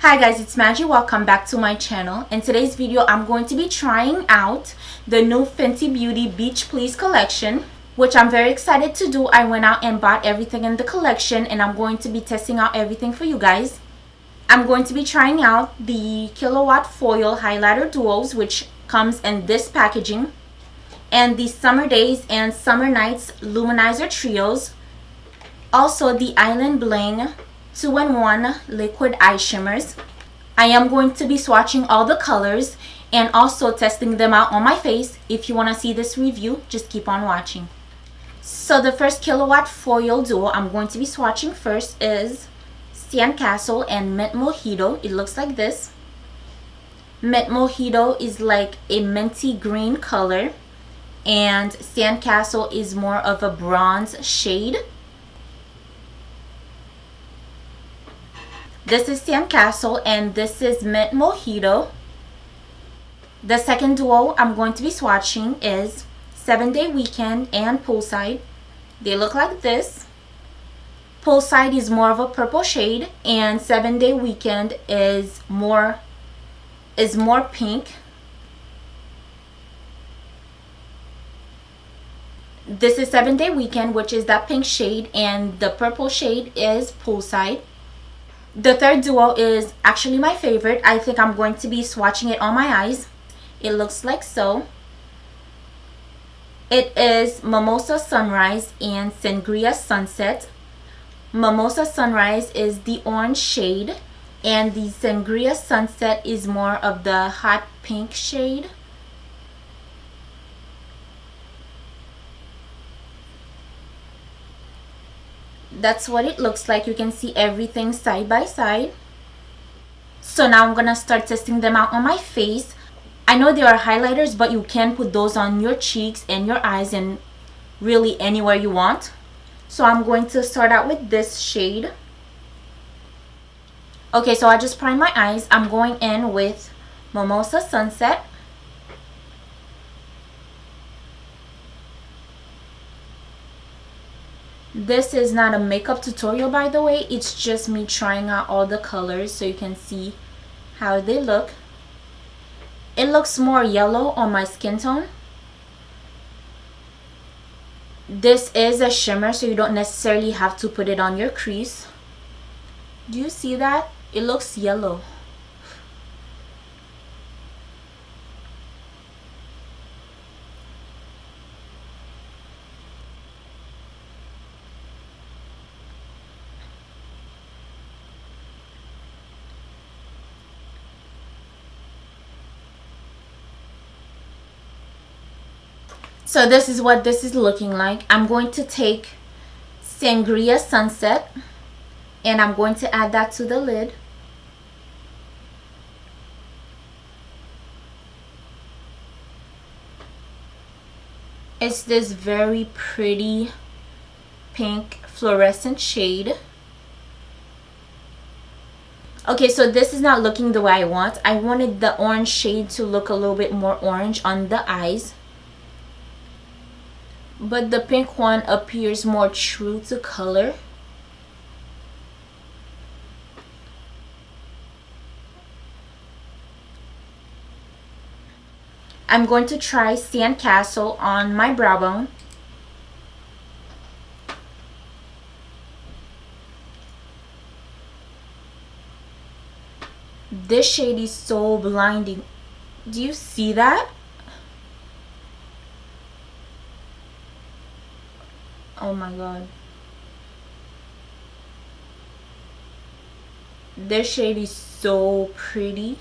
Hi guys, it's Madgie. Welcome back to my channel. In today's video, I'm going to be trying out the new Fenty Beauty Beach Please collection, which I'm very excited to do. I went out and bought everything in the collection and I'm going to be testing out everything for you guys. I'm going to be trying out the Killawatt Foil Highlighter Duos, which comes in this packaging, and the Summer Days and Summer Nights Luminizer Trios. Also the Island Bling 2-in-1 liquid eye shimmers. I am going to be swatching all the colors and also testing them out on my face. If you want to see this review, just keep on watching. So the first Killawatt Foil Duo I'm going to be swatching first is Sandcastle and Mint Mojito. It looks like this. Mint Mojito is like a minty green color and Sandcastle is more of a bronze shade. This is Sandcastle and this is Mint Mojito. The second duo I'm going to be swatching is 7-Day Weekend and Poolside. They look like this. Poolside is more of a purple shade and 7-Day Weekend is more pink. This is 7-Day Weekend, which is that pink shade, and the purple shade is Poolside. The third duo is actually my favorite. I think I'm going to be swatching it on my eyes. It looks like so. It is Mimosa Sunrise and Sangria Sunset. Mimosa Sunrise is the orange shade and the Sangria Sunset is more of the hot pink shade. That's what it looks like. You can see everything side by side. So now I'm gonna start testing them out on my face. I know they are highlighters, but you can put those on your cheeks and your eyes and really anywhere you want. So I'm going to start out with this shade. Okay, so I just primed my eyes. I'm going in with Mimosa Sunset. This is not a makeup tutorial, by the way. It's just me trying out all the colors so you can see how they look. It looks more yellow on my skin tone. This is a shimmer, so you don't necessarily have to put it on your crease. Do you see that? It looks yellow. So this is what this is looking like. I'm going to take Sangria Sunset and I'm going to add that to the lid. It's this very pretty pink fluorescent shade. Okay, so this is not looking the way I want. I wanted the orange shade to look a little bit more orange on the eyes, but the pink one appears more true to color. I'm going to try Sandcastle on my brow bone. This shade is so blinding. Do you see that? Oh my god. This shade is so pretty.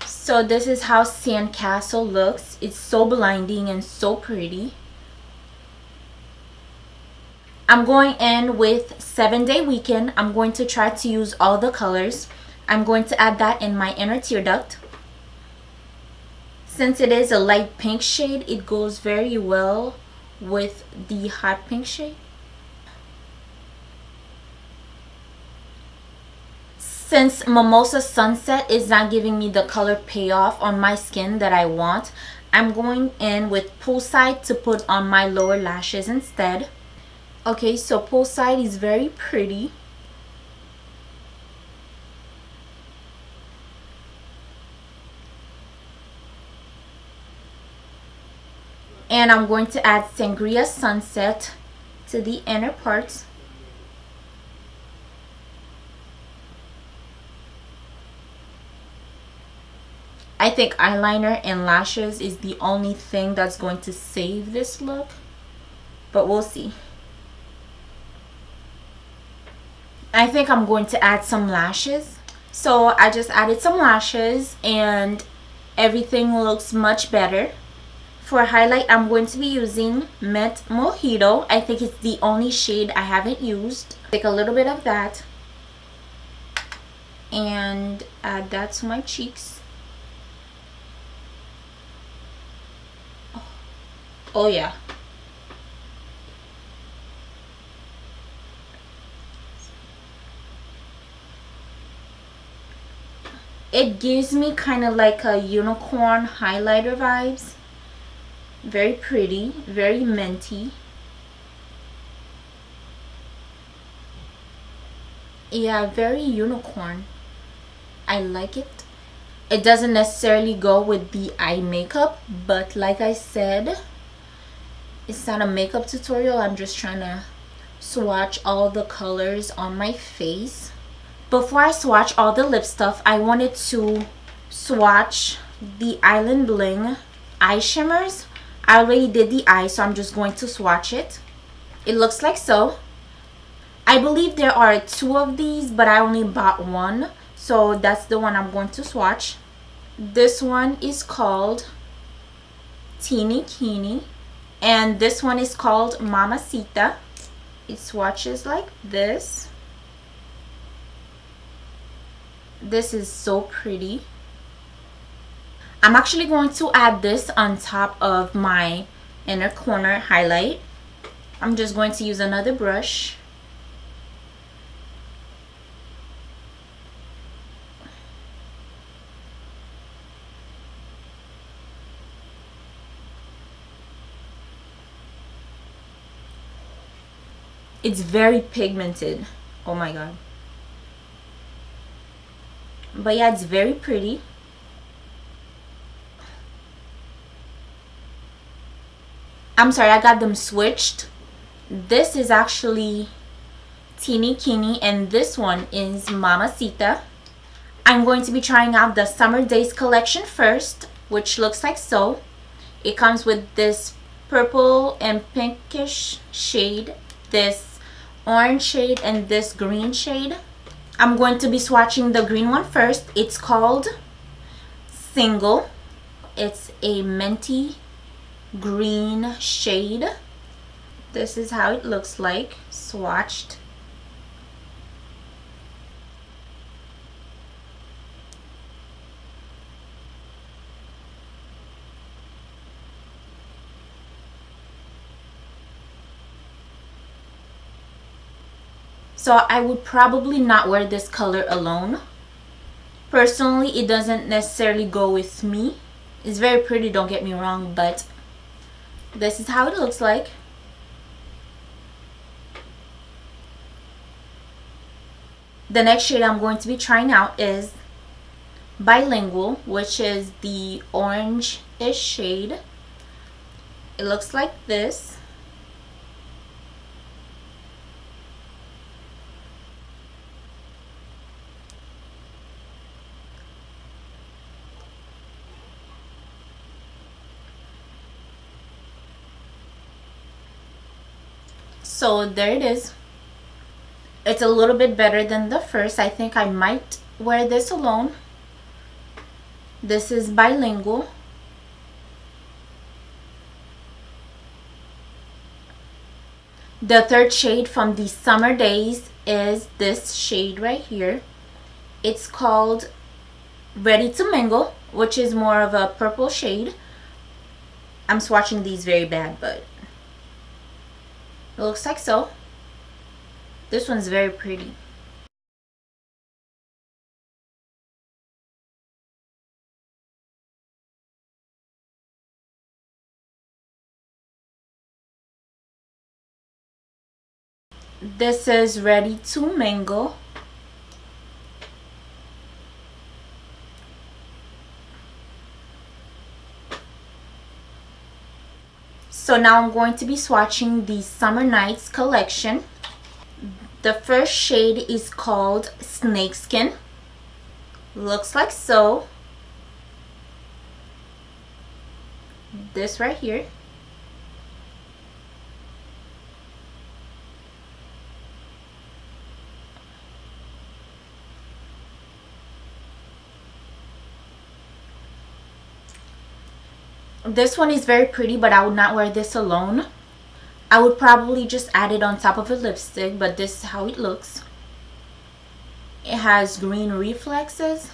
So this is how Sandcastle looks. It's so blinding and so pretty. I'm going in with 7-Day Weekend. I'm going to try to use all the colors. I'm going to add that in my inner tear duct. Since it is a light pink shade, it goes very well with the hot pink shade. Since Mimosa Sunset is not giving me the color payoff on my skin that I want, I'm going in with Poolside to put on my lower lashes instead. Okay, so Poolside is very pretty. And I'm going to add Sangria Sunset to the inner parts. I think eyeliner and lashes is the only thing that's going to save this look, but we'll see. I think I'm going to add some lashes. So I just added some lashes and everything looks much better. For highlight, I'm going to be using Mint Mojito. I think it's the only shade I haven't used. Take a little bit of that and add that to my cheeks. Oh yeah. It gives me kind of like a unicorn highlighter vibes. Very pretty, very minty. Yeah, very unicorn. I like it. It doesn't necessarily go with the eye makeup, but like I said, it's not a makeup tutorial. I'm just trying to swatch all the colors on my face. Before I swatch all the lip stuff, I wanted to swatch the Island Bling eye shimmers. I already did the eye, so I'm just going to swatch it. It looks like so. I believe there are 2 of these, but I only bought 1, so that's the one I'm going to swatch. This one is called Teeny Keeny, and this one is called Mamacita. It swatches like this. This is so pretty. I'm actually going to add this on top of my inner corner highlight. I'm just going to use another brush. It's very pigmented. Oh my god. But yeah, it's very pretty. I'm sorry, I got them switched. This is actually Teeny Keeny and this one is Mamacita. I'm going to be trying out the Summer Daze collection first, which looks like so. It comes with this purple and pinkish shade, this orange shade, and this green shade. I'm going to be swatching the green one first. It's called Single. It's a minty green shade. This is how it looks like swatched. So I would probably not wear this color alone. Personally, it doesn't necessarily go with me. It's very pretty, don't get me wrong, but this is how it looks like. The next shade I'm going to be trying out is Bilingual, which is the orange-ish shade. It looks like this. So there it is. It's a little bit better than the first. I think I might wear this alone. This is Bilingual. The third shade from the Summer Daze is this shade right here. It's called Ready to Mingle, which is more of a purple shade. I'm swatching these very bad, but it looks like so. This one's very pretty. This is Ready to Mingle. So now I'm going to be swatching the Summer Nights collection. The first shade is called Snakeskin. Looks like so. This right here. This one is very pretty, but I would not wear this alone. I would probably just add it on top of a lipstick, but this is how it looks. It has green reflexes.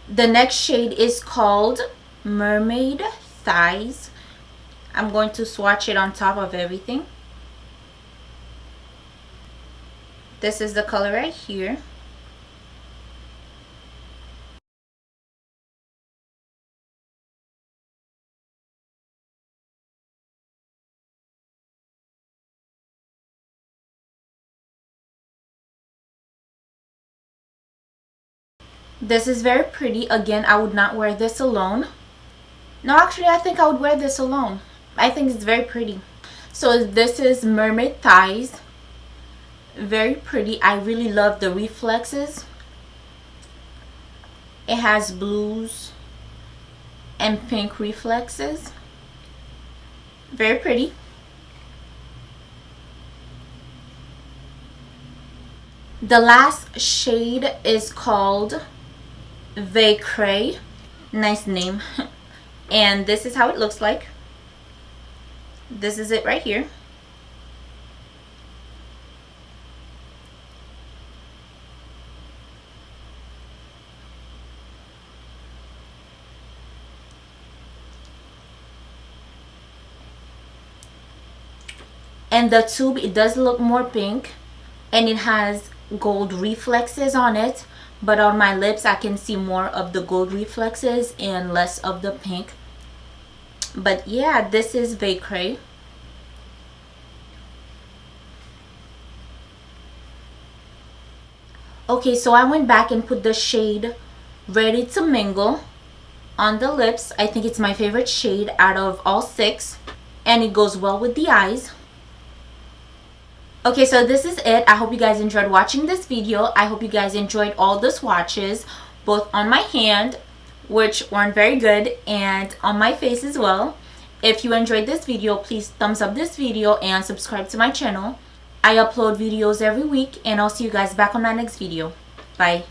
The next shade is called Mermaid Thighs. I'm going to swatch it on top of everything. This is the color right here. This is very pretty. Again, I would not wear this alone. No, actually, I think I would wear this alone. I think it's very pretty. So this is Mermaid Thighs. Very pretty. I really love the reflexes. It has blues and pink reflexes. Very pretty. The last shade is called Vacray. Nice name. And this is how it looks like. This is it right here. And the tube, it does look more pink, and it has gold reflexes on it, but on my lips I can see more of the gold reflexes and less of the pink. But yeah, this is Vacray. Okay, so I went back and put the shade Ready to Mingle on the lips. I think it's my favorite shade out of all 6, and it goes well with the eyes. Okay, so this is it. I hope you guys enjoyed watching this video. I hope you guys enjoyed all the swatches, both on my hand, which weren't very good, and on my face as well. If you enjoyed this video, please thumbs up this video and subscribe to my channel. I upload videos every week, and I'll see you guys back on my next video. Bye.